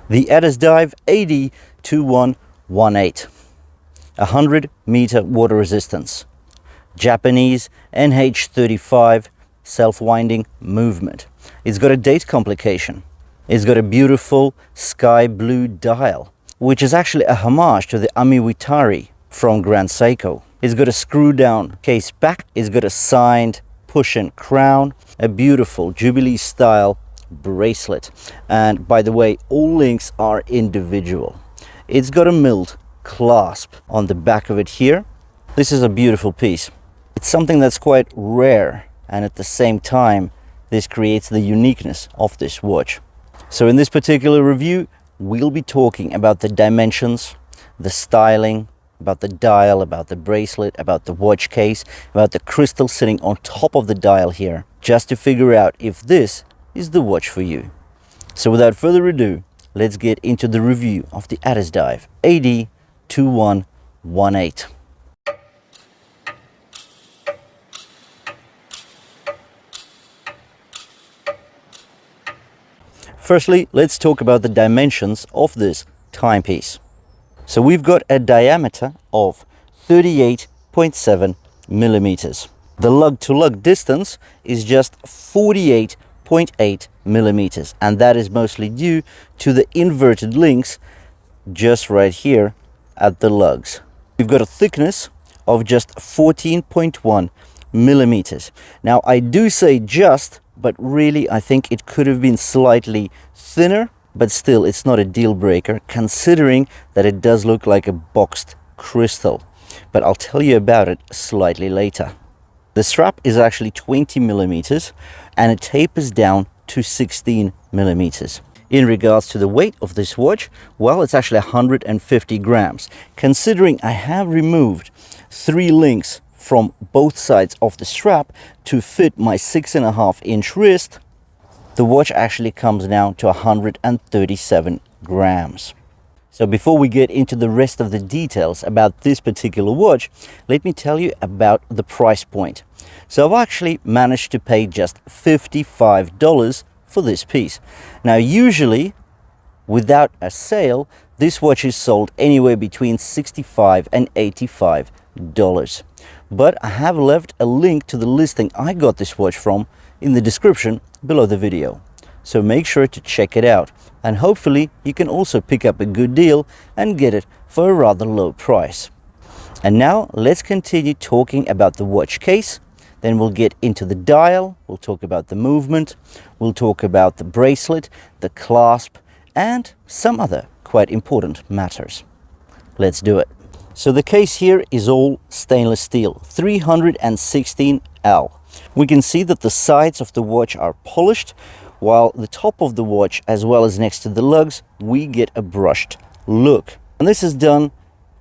The ADDIESDIVE AD2118, 100-meter water resistance, Japanese NH35 self-winding movement. It's got a date complication. It's got a beautiful sky blue dial, which is actually a homage to the Omiwatari from Grand Seiko. It's got a screw down case back. It's got a signed push-in crown, a beautiful Jubilee style bracelet, and by the way, all links are individual. It's got a milled clasp on the back of it here. This is a beautiful piece. It's something that's quite rare, and at the same time this creates the uniqueness of this watch. So in this particular review we'll be talking about the dimensions, the styling, about the dial, about the bracelet, about the watch case, about the crystal sitting on top of the dial here, just to figure out if this is the watch for you. So without further ado, let's get into the review of the ADDIESDIVE AD2118. Firstly, let's talk about the dimensions of this timepiece. So we've got a diameter of 38.7 millimeters. The lug-to-lug distance is just 48.8 millimeters, and that is mostly due to the inverted links just right here at the lugs. We've got a thickness of just 14.1 millimeters. Now I do say just, but really I think it could have been slightly thinner, but still it's not a deal breaker considering that it does look like a boxed crystal, but I'll tell you about it slightly later. The strap is actually 20 millimeters and it tapers down to 16 millimeters. In regards to the weight of this watch, well, it's actually 150 grams. Considering I have removed 3 links from both sides of the strap to fit my 6.5-inch wrist, the watch actually comes down to 137 grams. So before we get into the rest of the details about this particular watch, let me tell you about the price point. So I've actually managed to pay just $55 for this piece. Now usually, without a sale, this watch is sold anywhere between $65 and $85. But I have left a link to the listing I got this watch from in the description below the video. So make sure to check it out, and hopefully you can also pick up a good deal and get it for a rather low price. And now let's continue talking about the watch case. Then we'll get into the dial, we'll talk about the movement, we'll talk about the bracelet, the clasp, and some other quite important matters. Let's do it. So the case here is all stainless steel, 316L. We can see that the sides of the watch are polished, while the top of the watch, as well as next to the lugs, we get a brushed look. And this is done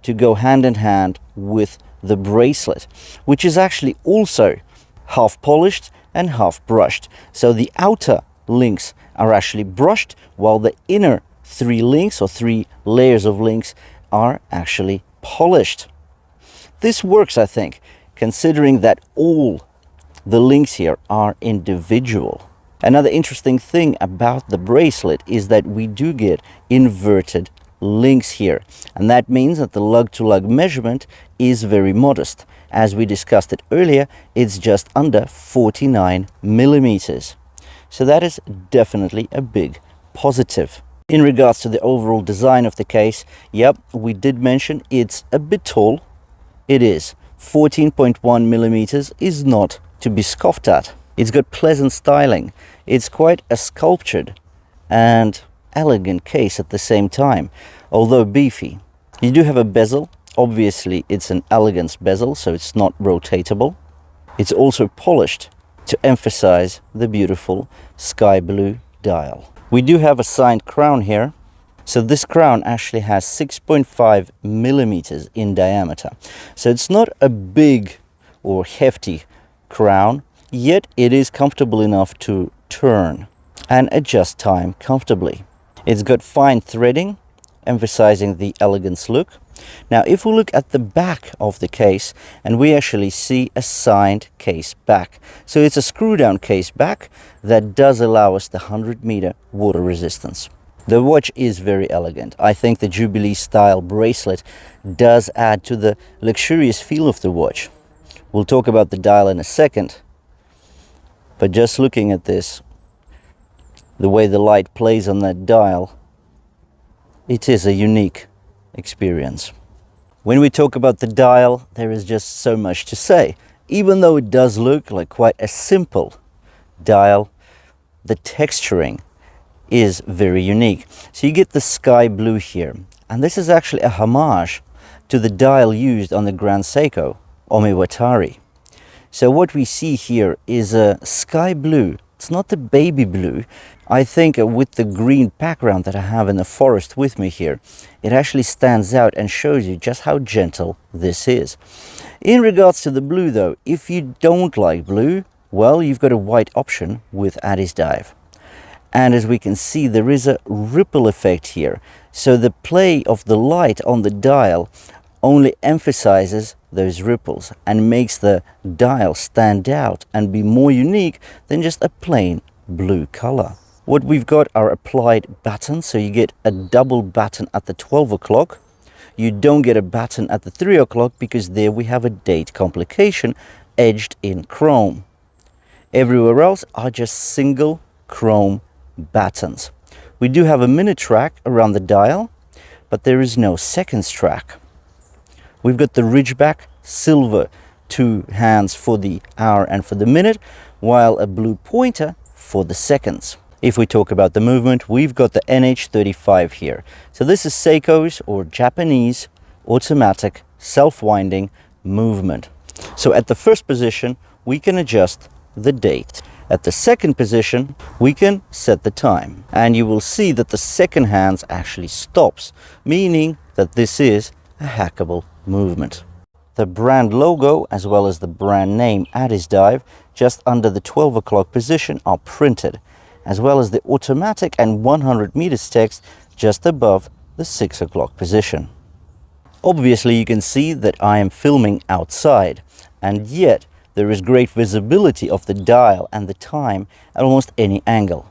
to go hand in hand with the bracelet, which is actually also half polished and half brushed. So the outer links are actually brushed, while the inner 3 links or 3 layers of links are actually polished. This works, I think, considering that all the links here are individual. Another interesting thing about the bracelet is that we do get inverted links here, and that means that the lug-to-lug measurement is very modest. As we discussed it earlier, it's just under 49 millimeters. So that is definitely a big positive. In regards to the overall design of the case, yep, we did mention it's a bit tall. It is. 14.1 millimeters is not to be scoffed at. It's got pleasant styling. It's quite a sculptured and elegant case at the same time, although beefy. You do have a bezel. Obviously it's an elegance bezel, so it's not rotatable. It's also polished to emphasize the beautiful sky blue dial. We do have a signed crown here. So this crown actually has 6.5 millimeters in diameter. So it's not a big or hefty crown, yet it is comfortable enough to turn and adjust time comfortably. It's got fine threading, emphasizing the elegance look. Now if we look at the back of the case, and we actually see a signed case back. So it's a screw down case back that does allow us the 100-meter water resistance. The watch is very elegant. I think the Jubilee style bracelet does add to the luxurious feel of the watch. We'll talk about the dial in a second, but just looking at this, the way the light plays on that dial, it is a unique experience. When we talk about the dial, there is just so much to say. Even though it does look like quite a simple dial, the texturing is very unique. So you get the sky blue here, and this is actually a homage to the dial used on the Grand Seiko Omiwatari. So what we see here is a sky blue. It's not the baby blue. I think with the green background that I have in the forest with me here, it actually stands out and shows you just how gentle this is. In regards to the blue though, if you don't like blue, well, you've got a white option with ADDIESDIVE. And as we can see, there is a ripple effect here. So the play of the light on the dial only emphasizes those ripples and makes the dial stand out and be more unique than just a plain blue color. What we've got are applied buttons. So you get a double button at the 12 o'clock. You don't get a button at the 3 o'clock because there we have a date complication edged in chrome. Everywhere else are just single chrome buttons. We do have a minute track around the dial, but there is no seconds track. We've got the Ridgeback silver 2 hands for the hour and for the minute, while a blue pointer for the seconds. If we talk about the movement, we've got the NH35 here. So this is Seiko's or Japanese automatic self-winding movement. So at the first position, we can adjust the date. At the second position, we can set the time, and you will see that the second hand actually stops, meaning that this is a hackable movement. The brand logo as well as the brand name ADDIESDIVE just under the 12 o'clock position are printed, as well as the automatic and 100 meters text just above the 6 o'clock position. Obviously you can see that I am filming outside, and yet there is great visibility of the dial and the time at almost any angle.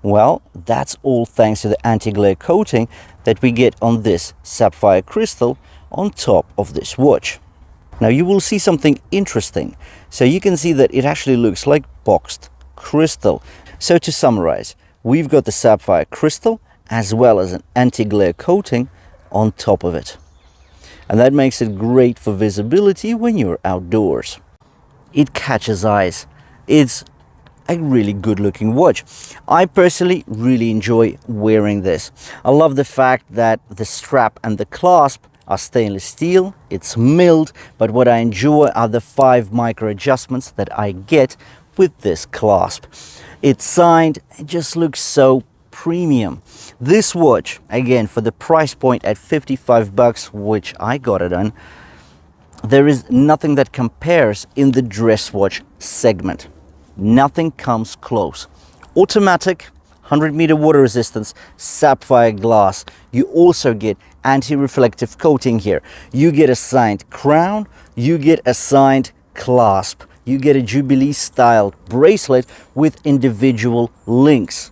Well, that's all thanks to the anti-glare coating that we get on this sapphire crystal on top of this watch. Now you will see something interesting. So you can see that it actually looks like boxed crystal. So to summarize, we've got the sapphire crystal as well as an anti-glare coating on top of it. And that makes it great for visibility when you're outdoors. It catches eyes. It's a really good looking watch. I personally really enjoy wearing this. I love the fact that the strap and the clasp are stainless steel. It's milled, but what I enjoy are the 5 micro adjustments that I get with this clasp. It's signed. It just looks so premium. This watch, again, for the price point at $55, which I got it on, there is nothing that compares in the dress watch segment. Nothing comes close. Automatic, 100-meter water resistance, sapphire glass. You also get anti-reflective coating here. You get a signed crown. You get a signed clasp. You get a Jubilee style bracelet with individual links.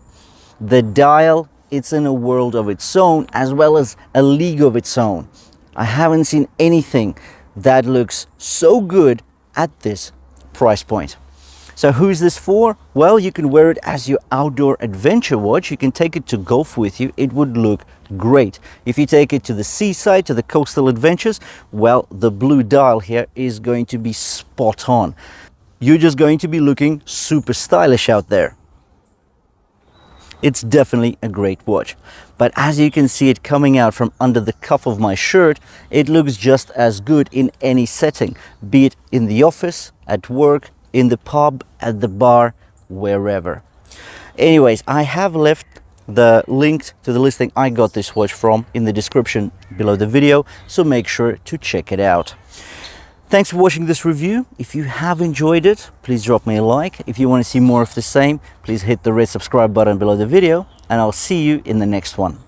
The dial, it's in a world of its own as well as a league of its own. I haven't seen anything that looks so good at this price point. So who's this for? Well, you can wear it as your outdoor adventure watch. You can take it to golf with you. It would look great. If you take it to the seaside, to the coastal adventures, well, the blue dial here is going to be spot on. You're just going to be looking super stylish out there. It's definitely a great watch. But as you can see it coming out from under the cuff of my shirt, it looks just as good in any setting, be it in the office, at work, in the pub, at the bar, wherever. Anyways, I have left the link to the listing I got this watch from in the description below the video, so make sure to check it out. Thanks for watching this review. If you have enjoyed it, please drop me a like. If you want to see more of the same, please hit the red subscribe button below the video, and I'll see you in the next one.